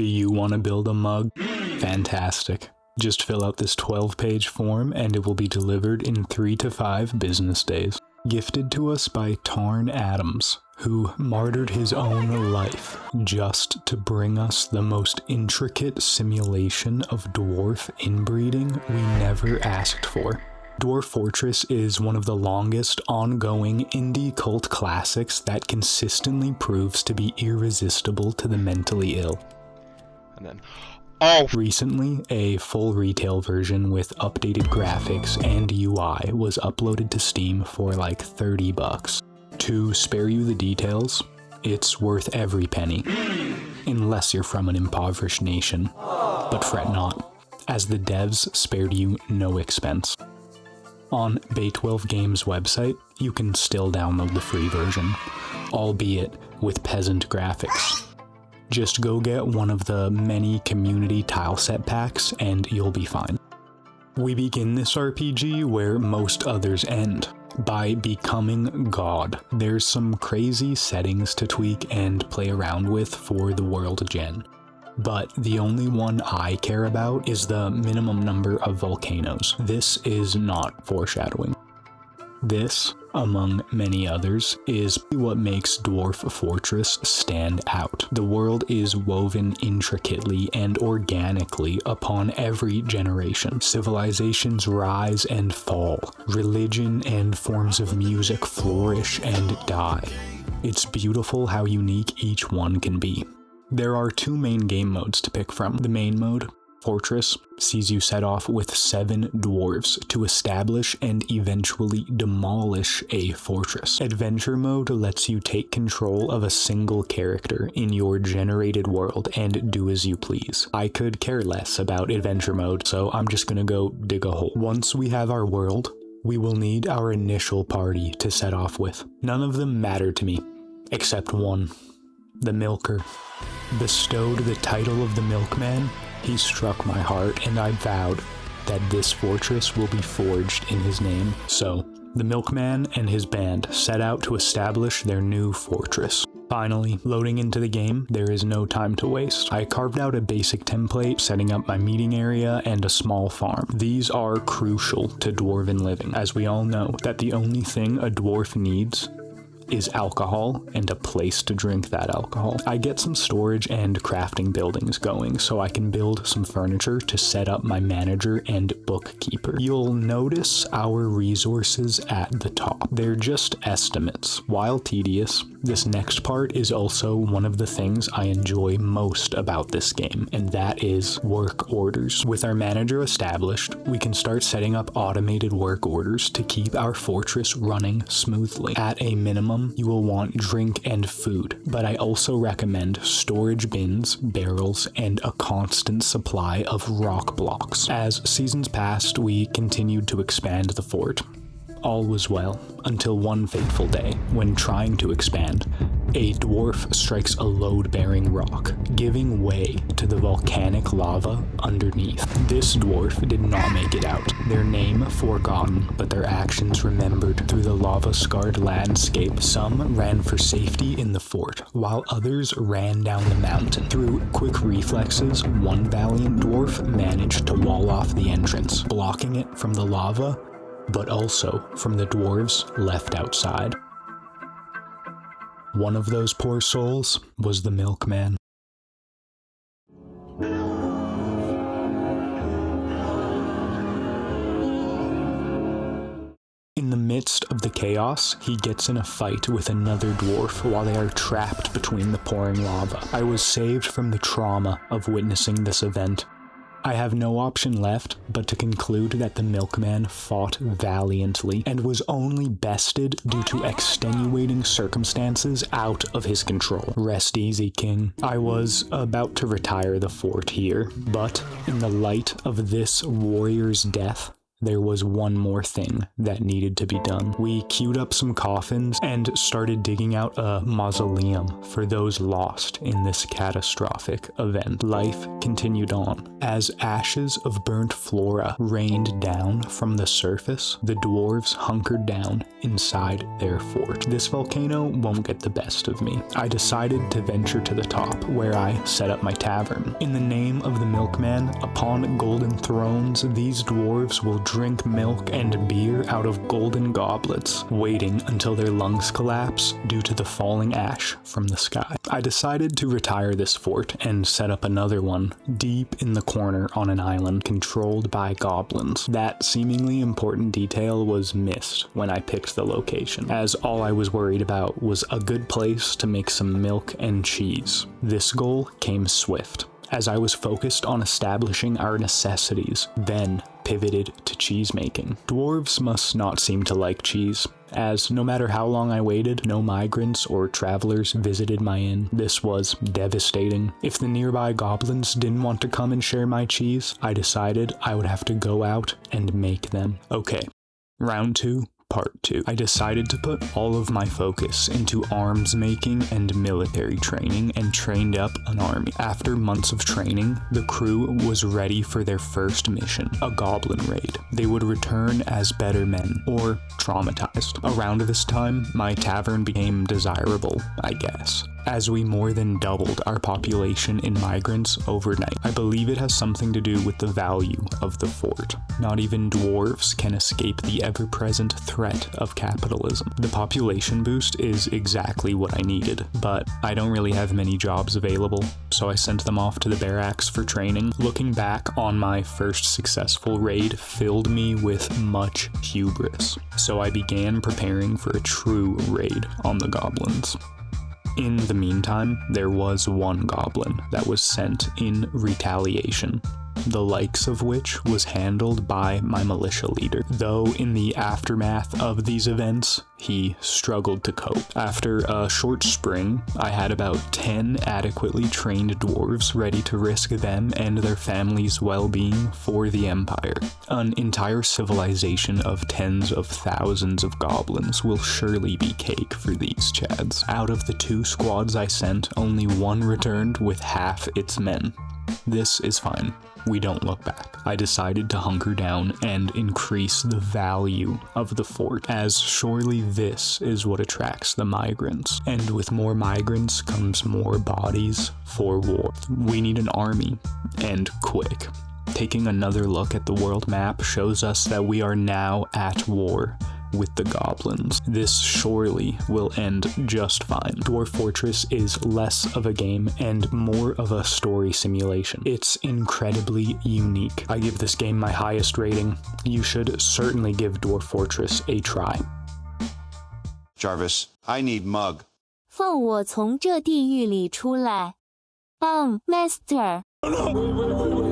Do you want to build a mug? Fantastic. Just fill out this 12-page form and it will be delivered in 3 to 5 business days. Gifted to us by Tarn Adams, who martyred his own life just to bring us the most intricate simulation of dwarf inbreeding we never asked for. Dwarf Fortress is one of the longest ongoing indie cult classics that consistently proves to be irresistible to the mentally ill. And then, recently, a full retail version with updated graphics and UI was uploaded to Steam for like $30. To spare you the details, it's worth every penny, unless you're from an impoverished nation. But fret not, as the devs spared you no expense. On v.0.3 Games' website, you can still download the free version, albeit with peasant graphics. Just go get one of the many community tileset packs and you'll be fine. We begin this RPG where most others end, by becoming God. There's some crazy settings to tweak and play around with for the world gen, but the only one I care about is the minimum number of volcanoes. This is not foreshadowing. This, among many others, is what makes Dwarf Fortress stand out. The world is woven intricately and organically upon every generation. Civilizations rise and fall. Religion and forms of music flourish and die. It's beautiful how unique each one can be. There are 2 main game modes to pick from. The main mode, Fortress, sees you set off with 7 dwarves to establish and eventually demolish a fortress. Adventure mode lets you take control of a single character in your generated world and do as you please. I could care less about adventure mode, so I'm just gonna go dig a hole. Once we have our world, we will need our initial party to set off with. None of them matter to me, except one, the Milker. Bestowed the title of the Milkman, he struck my heart, and I vowed that this fortress will be forged in his name. So, the Milkman and his band set out to establish their new fortress. Finally, loading into the game, there is no time to waste. I carved out a basic template, setting up my meeting area and a small farm. These are crucial to dwarven living, as we all know that the only thing a dwarf needs is alcohol and a place to drink that alcohol. I get some storage and crafting buildings going so I can build some furniture to set up my manager and bookkeeper. You'll notice our resources at the top. They're just estimates. While tedious, this next part is also one of the things I enjoy most about this game, and that is work orders. With our manager established, we can start setting up automated work orders to keep our fortress running smoothly. At a minimum, you will want drink and food, but I also recommend storage bins, barrels, and a constant supply of rock blocks. As seasons passed, we continued to expand the fort. All was well, until one fateful day, when trying to expand, a dwarf strikes a load-bearing rock, giving way to the volcanic lava underneath. This dwarf did not make it out, their name forgotten, but their actions remembered through the lava-scarred landscape. Some ran for safety in the fort, while others ran down the mountain. Through quick reflexes, one valiant dwarf managed to wall off the entrance, blocking it from the lava, but also from the dwarves left outside. One of those poor souls was the Milkman. In the midst of the chaos, he gets in a fight with another dwarf while they are trapped between the pouring lava. I was saved from the trauma of witnessing this event. I have no option left but to conclude that the Milkman fought valiantly and was only bested due to extenuating circumstances out of his control. Rest easy, King. I was about to retire the fort here, but in the light of this warrior's death, there was one more thing that needed to be done. We queued up some coffins and started digging out a mausoleum for those lost in this catastrophic event. Life continued on. As ashes of burnt flora rained down from the surface, the dwarves hunkered down inside their fort. This volcano won't get the best of me. I decided to venture to the top, where I set up my tavern. In the name of the Milkman, upon golden thrones, these dwarves will drink milk and beer out of golden goblets, waiting until their lungs collapse due to the falling ash from the sky. I decided to retire this fort and set up another one deep in the corner on an island controlled by goblins. That seemingly important detail was missed when I picked the location, as all I was worried about was a good place to make some milk and cheese. This goal came swift, as I was focused on establishing our necessities, then pivoted to cheese making. Dwarves must not seem to like cheese, as no matter how long I waited, no migrants or travelers visited my inn. This was devastating. If the nearby goblins didn't want to come and share my cheese, I decided I would have to go out and make them. Okay, round 2. Part 2. I decided to put all of my focus into arms making and military training and trained up an army. After months of training, the crew was ready for their first mission, a goblin raid. They would return as better men, or traumatized. Around this time, my tavern became desirable, I guess, as we more than doubled our population in migrants overnight. I believe it has something to do with the value of the fort. Not even dwarves can escape the ever-present threat of capitalism. The population boost is exactly what I needed, but I don't really have many jobs available, so I sent them off to the barracks for training. Looking back on my first successful raid filled me with much hubris, so I began preparing for a true raid on the goblins. In the meantime, there was one goblin that was sent in retaliation, the likes of which was handled by my militia leader, though in the aftermath of these events, he struggled to cope. After a short spring, I had about 10 adequately trained dwarves ready to risk them and their families' well-being for the Empire. An entire civilization of tens of thousands of goblins will surely be cake for these chads. Out of the 2 squads I sent, only one returned with half its men. This is fine. We don't look back. I decided to hunker down and increase the value of the fort, as surely this is what attracts the migrants. And with more migrants comes more bodies for war. We need an army, and quick. Taking another look at the world map shows us that we are now at war with the goblins. This surely will end just fine. Dwarf Fortress is less of a game and more of a story simulation. It's incredibly unique. I give this game my highest rating. You should certainly give Dwarf Fortress a try. Jarvis, I need mug. 放我从这地狱里出来。Master. No, wait.